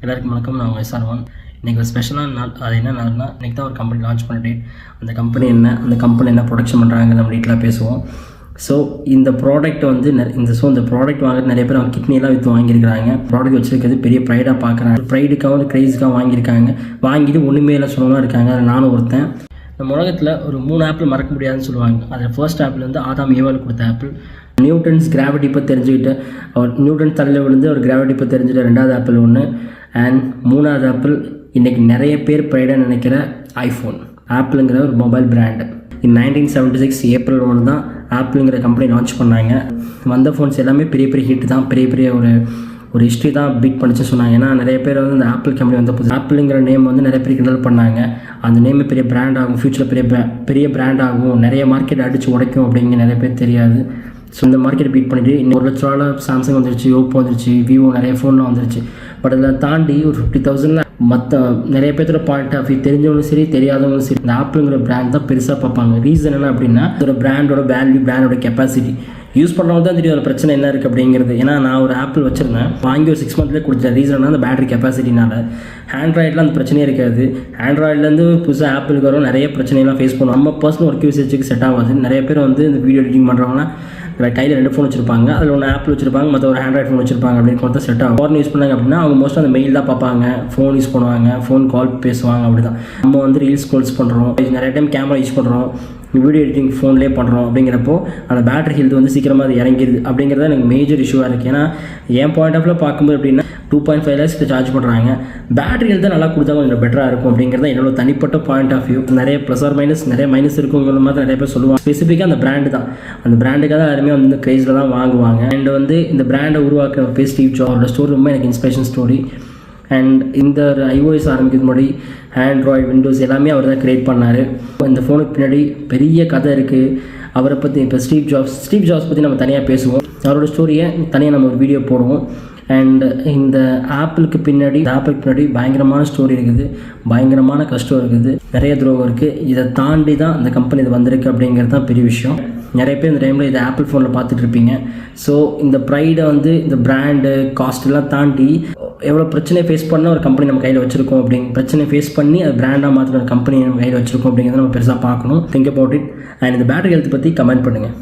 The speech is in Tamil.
எல்லாருக்கும் வணக்கம். நான் உங்கள் SR1. இன்றைக்கி ஒரு ஸ்பெஷலான நாள். அது என்ன நாள்னா, இன்றைக்கி தான் ஒரு கம்பெனி லான்ச் பண்ண டேட். அந்த கம்பெனி என்ன ப்ரொடக்ஷன் பண்ணுறாங்க நம்ம டீட்டெயிலாக பேசுவோம். ஸோ இந்த ப்ராடக்ட் வந்து இந்த ப்ராடக்ட் வாங்குறது நிறைய பேர் அவங்க கிட்னியெல்லாம் விற்று வாங்கியிருக்கிறாங்க. ப்ராடக்ட் வச்சுருக்கிறது பெரிய ப்ரைடாக பார்க்குறாங்க. ப்ரைடுக்காக க்ரைஸுக்காக வாங்கியிருக்காங்க. வாங்கிட்டு ஒன்றுமே இல்லை சொல்லலாம் இருக்காங்க. அதில் நானும் ஒருத்தன். நம்ம உலகத்தில் ஒரு 3 ஆப்பிள் மறக்க முடியாதுன்னு சொல்லுவாங்க. அதில் ஃபர்ஸ்ட் ஆப்பிள் வந்து ஆதாம் ஏவால் கொடுத்த ஆப்பிள். நியூட்டன்ஸ் கிராவிட்டி இப்போ தெரிஞ்சுக்கிட்டு நியூட்டன் தலையில் விழுந்து ஒரு கிராவிட்டி இப்போ தெரிஞ்சுட்டு 2வது ஆப்பிள் ஒன்று. அண்ட் 3வது ஆப்பிள் இன்றைக்கி நிறைய பேர் ப்ரைடாக நினைக்கிற ஐஃபோன். ஆப்பிளுங்கிற ஒரு மொபைல் பிராண்டு. 1976 ஏப்ரல் 1 தான் ஆப்பிளுங்கிற கம்பெனி லான்ச் பண்ணாங்க. வந்த ஃபோன்ஸ் எல்லாமே பெரிய பெரிய ஹிட் தான். பெரிய ஒரு ஹிஸ்ட்ரி தான் பீட் பண்ணிச்சு சொன்னாங்க. ஏன்னா நிறைய பேர் வந்து இந்த ஆப்பிள் கம்பெனி வந்த புதுசு ஆப்பிளுங்கிற நேம் வந்து நிறைய பேர் கிண்டல் பண்ணாங்க. அந்த நேம் பெரிய பிராண்ட் ஆகும், ஃபியூச்சரில் பெரிய பிராண்ட் ஆகும், நிறைய மார்க்கெட் அடித்து உடைக்கும் அப்படிங்கிற நிறைய பேர் தெரியாது. ஸோ இந்த மார்க்கெட் பீட் பண்ணிட்டு இன்னும் 1 லட்ச ரூபாவில் சாம்சங் வந்துருச்சு, ஓப்போ வந்துருச்சு, விவோ நிறைய ஃபோன்லாம் வந்துருச்சு. பட் அதில் தாண்டி ஒரு 50,000 மற்ற நிறைய பேர்த்தோட பாயிண்ட் ஆஃப் வியூ தெரிஞ்சவங்களும் சரி தெரியாதவங்களும் சரி இந்த ஆப்பிளுங்கிற பிராண்ட் தான் பெருசாக பார்ப்பாங்க. ரீசன் என்ன அப்படின்னா ஒரு பிராண்டோட வேல்யூ, பிராண்டோட கெப்பாசிட்டி. யூஸ் பண்ணுறவங்க தான் தெரியும் அதில் பிரச்சனை என்ன இருக்குது அப்படிங்கிறது. ஏன்னா நான் ஒரு ஆப்பிள் வச்சுருந்தேன், வாங்கி ஒரு 6 மந்த்லேயே கொடுத்தேன். ரீசன்னா அந்த பேட்டரி கெப்பாசிட்டினால. ஆண்ட்ராய்டில் அந்த பிரச்சனையே இருக்காது. ஆண்ட்ராய்ட்லேருந்து புதுசாக ஆப்பிளுக்கு வரும் நிறைய பிரச்சனைலாம் ஃபேஸ் பண்ணுவோம். நம்ம பர்சனல் ஒர்க் யூசேஜுக்கு செட் ஆகாது. நிறைய பேர் வந்து இந்த வீடியோ எடிட்டிங் பண்ணுறவங்கன்னா கையில் 2 ஃபோன் வச்சிருப்பாங்க. அதில் ஒன்று ஆப்பிள் வச்சிருப்பாங்க, மற்ற ஒரு ஆண்ட்ராய்ட் ஃபோன் வச்சிருப்பாங்க. அப்படின்னு கொடுத்தா செட் ஆகும். ஃபோன் யூஸ் பண்ணாங்க அப்படின்னா அவங்க மோஸ்ட்டாக அந்த மெயில் தான் பார்ப்பாங்க, ஃபோன் யூஸ் பண்ணுவாங்க, ஃபோன் கால் பேசுவாங்க. அப்படி தான் நம்ம வந்து ரீல்ஸ் கால்ஸ் பண்ணுறோம், நிறைய டைம் கேமரா யூஸ் பண்ணுறோம், வீடியோ எடிட்டிங் ஃபோன்லேயே பண்ணுறோம். அப்படிங்கிறப்போ அந்த பேட்டரி ஹெல்த் வந்து சீக்கிரமாக அது இறங்கிடுது. அப்படிங்கிறது எனக்கு மேஜர் இஷ்யூவாக இருக்குது. ஏன்னா என் பாயிண்ட் ஆஃப் வியூ பார்க்கும்போது எப்படின்னா 2.5 lakhs சார்ஜ் பண்ணுறாங்க. பேட்டரி ஹெல்த் நல்லா கொடுத்தா கொஞ்சம் பெட்டராக இருக்கும். அப்படிங்கிறது என்னோட தனிப்பட்ட பாயிண்ட் ஆஃப் வியூ. நிறைய ப்ளஸ் ஆர் மைனஸ், நிறைய மைனஸ் இருக்குங்கிற மாதிரி நிறைய பேர் சொல்லுவாங்க. ஸ்பெசிஃபிக்காக அந்த பிராண்டு தான், அந்த பிராண்டுக்காக தான் யாருமே வந்து இந்த க்ரேஸில் தான் வாங்குவாங்க. அண்ட் வந்து இந்த பிராண்டை உருவாக்குற ஸ்டீவ் ஜாப்ஸோட ஸ்டோரி ரொம்ப எனக்கு இன்ஸ்பிரேஷன் ஸ்டோரி. அண்ட் இந்த iOS ஆரம்பிக்கிறது முன்னாடி ஆண்ட்ராய்டு, விண்டோஸ் எல்லாமே அவர் தான் க்ரியேட் பண்ணார். இந்த ஃபோனுக்கு பின்னாடி பெரிய கதை இருக்குது. அவரை பற்றி இப்போ ஸ்டீவ் ஜாப்ஸ் பற்றி நம்ம தனியாக பேசுவோம். அவரோட ஸ்டோரியை தனியாக நம்ம ஒரு வீடியோ போடுவோம். அண்ட் இந்த ஆப்பிளுக்கு பின்னாடி பயங்கரமான ஸ்டோரி இருக்குது, பயங்கரமான கஷ்டம் இருக்குது, நிறைய துரோகம் இருக்குது. இதை தாண்டி தான் இந்த கம்பெனி இது வந்திருக்கு. அப்படிங்கிறது தான் பெரிய விஷயம். நிறைய பேர் இந்த டைமில் இதை ஆப்பிள் ஃபோனில் பார்த்துட்டு இருப்பீங்க. ஸோ இந்த ப்ரைடை வந்து இந்த பிராண்டு காஸ்ட் எல்லாம் தாண்டி எவ்வளோ பிரச்சனையை ஃபேஸ் பண்ண ஒரு கம்பெனி நம்ம கையில் வச்சிருக்கோம். பிரச்சனையை ஃபேஸ் பண்ணி அது பிராண்டாக மாற்றின ஒரு கம்பெனி நம்ம கையில் வச்சிருக்கோம். அப்படிங்கிறத நம்ம பெருசாக பார்க்கணும். Think about it. அண்ட் இந்த பேட்டரி ஹெல்த் பற்றி கமெண்ட் பண்ணுங்கள்.